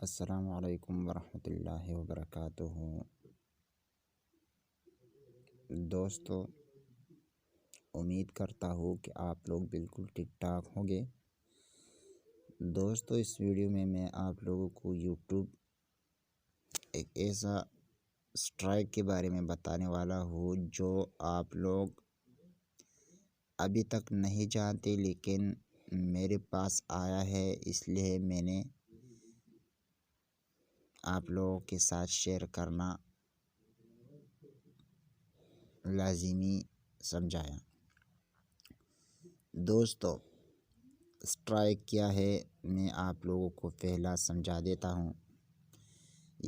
अस्सलामु अलैकुम वरहमतुल्लाहि वबरकातुहू। दोस्तों, उम्मीद करता हूँ कि आप लोग बिल्कुल ठीक ठाक होंगे। दोस्तों, इस वीडियो में मैं आप लोगों को यूट्यूब एक ऐसा स्ट्राइक के बारे में बताने वाला हूँ जो आप लोग अभी तक नहीं जानते, लेकिन मेरे पास आया है, इसलिए मैंने आप लोगों के साथ शेयर करना लाजिमी समझाया। दोस्तों, स्ट्राइक क्या है मैं आप लोगों को पहला समझा देता हूँ।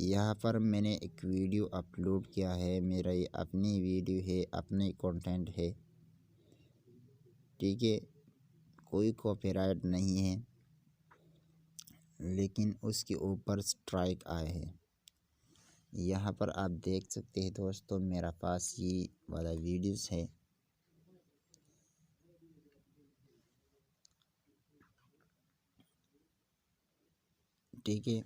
यहाँ पर मैंने एक वीडियो अपलोड किया है, मेरा ये अपनी वीडियो है, अपने कंटेंट है, ठीक है, कोई कॉपीराइट नहीं है, लेकिन उसके ऊपर स्ट्राइक आए हैं। यहाँ पर आप देख सकते हैं दोस्तों, मेरा पास ये वाला वीडियोस है। ठीक है,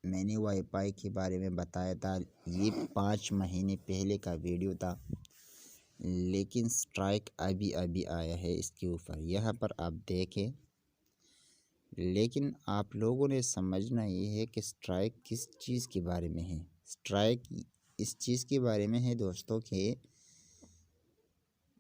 मैंने वाईफाई के बारे में बताया था, ये 5 महीने पहले का वीडियो था, लेकिन स्ट्राइक अभी अभी आया है इसके ऊपर। यहाँ पर आप देखें, लेकिन आप लोगों ने समझना ये है कि स्ट्राइक किस चीज़ के बारे में है। स्ट्राइक इस चीज़ के बारे में है दोस्तों कि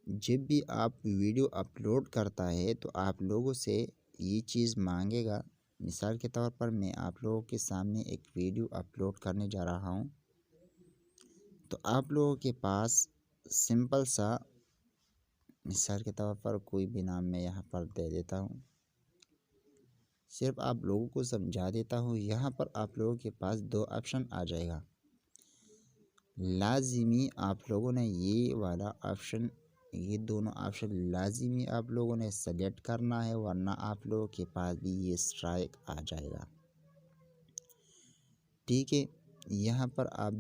जब भी आप वीडियो अपलोड करता है तो आप लोगों से ये चीज़ मांगेगा। मिसाल के तौर पर मैं आप लोगों के सामने एक वीडियो अपलोड करने जा रहा हूँ, तो आप लोगों के पास सिंपल सा, मिसाल के तौर पर कोई भी नाम मैं यहाँ पर दे देता हूँ, सिर्फ आप लोगों को समझा देता हूँ। यहाँ पर आप लोगों के पास 2 ऑप्शन आ जाएगा। लाजिमी आप लोगों ने ये वाला ऑप्शन, ये दोनों ऑप्शन लाजिमी आप लोगों ने सेलेक्ट करना है, वरना आप लोगों के पास भी ये स्ट्राइक आ जाएगा। ठीक है, यहाँ पर आप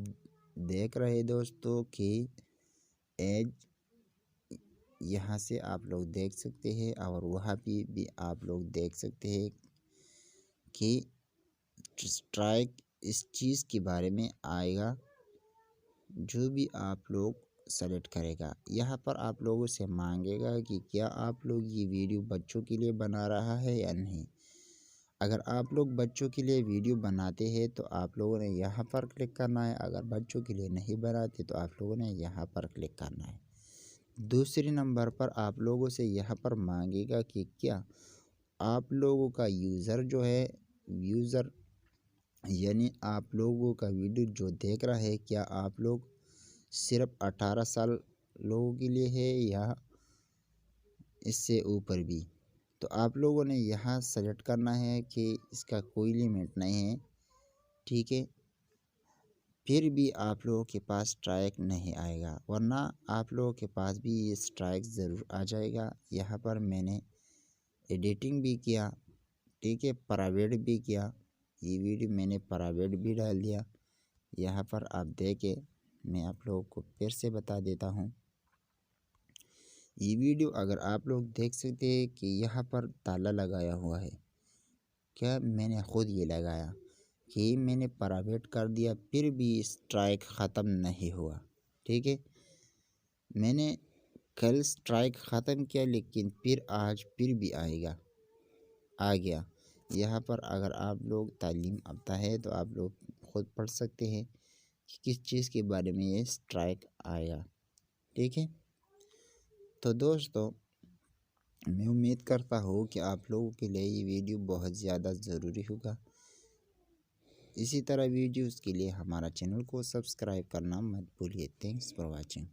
देख रहे दोस्तों कि एज यहाँ से आप लोग देख सकते हैं, और वहाँ भी आप लोग देख सकते हैं कि स्ट्राइक इस चीज़ के बारे में आएगा जो भी आप लोग सेलेक्ट करेगा। यहाँ पर आप लोगों से मांगेगा कि क्या आप लोग ये वीडियो बच्चों के लिए बना रहा है या नहीं। अगर आप लोग बच्चों के लिए वीडियो बनाते हैं तो आप लोगों ने यहाँ पर क्लिक करना है। अगर बच्चों के लिए नहीं बनाते तो आप लोगों ने यहाँ पर क्लिक करना है। दूसरे नंबर पर आप लोगों से यहाँ पर मांगेगा कि क्या आप लोगों का यूज़र जो है, यूज़र यानी आप लोगों का वीडियो जो देख रहा है, क्या आप लोग सिर्फ 18 साल लोगों के लिए है या इससे ऊपर भी। तो आप लोगों ने यहाँ सेलेक्ट करना है कि इसका कोई लिमिट नहीं है। ठीक है, फिर भी आप लोगों के पास स्ट्राइक नहीं आएगा, वरना आप लोगों के पास भी ये स्ट्राइक ज़रूर आ जाएगा। यहाँ पर मैंने एडिटिंग भी किया, ठीक है, प्राइवेट भी किया, ये वीडियो मैंने प्राइवेट भी डाल दिया। यहाँ पर आप देखें, मैं आप लोगों को फिर से बता देता हूँ। ये वीडियो अगर आप लोग देख सकते हैं कि यहाँ पर ताला लगाया हुआ है, क्या मैंने ख़ुद ये लगाया कि मैंने प्राइवेट कर दिया, फिर भी स्ट्राइक ख़त्म नहीं हुआ। ठीक है, मैंने कल स्ट्राइक ख़त्म किया, लेकिन फिर आज फिर भी आ गया। यहाँ पर अगर आप लोग तालीम आता है तो आप लोग ख़ुद पढ़ सकते हैं कि किस चीज़ के बारे में ये स्ट्राइक आएगा। ठीक है, तो दोस्तों, मैं उम्मीद करता हूँ कि आप लोगों के लिए ये वीडियो बहुत ज़्यादा ज़रूरी होगा। इसी तरह वीडियोस के लिए हमारा चैनल को सब्सक्राइब करना मत भूलिए। Thanks for watching.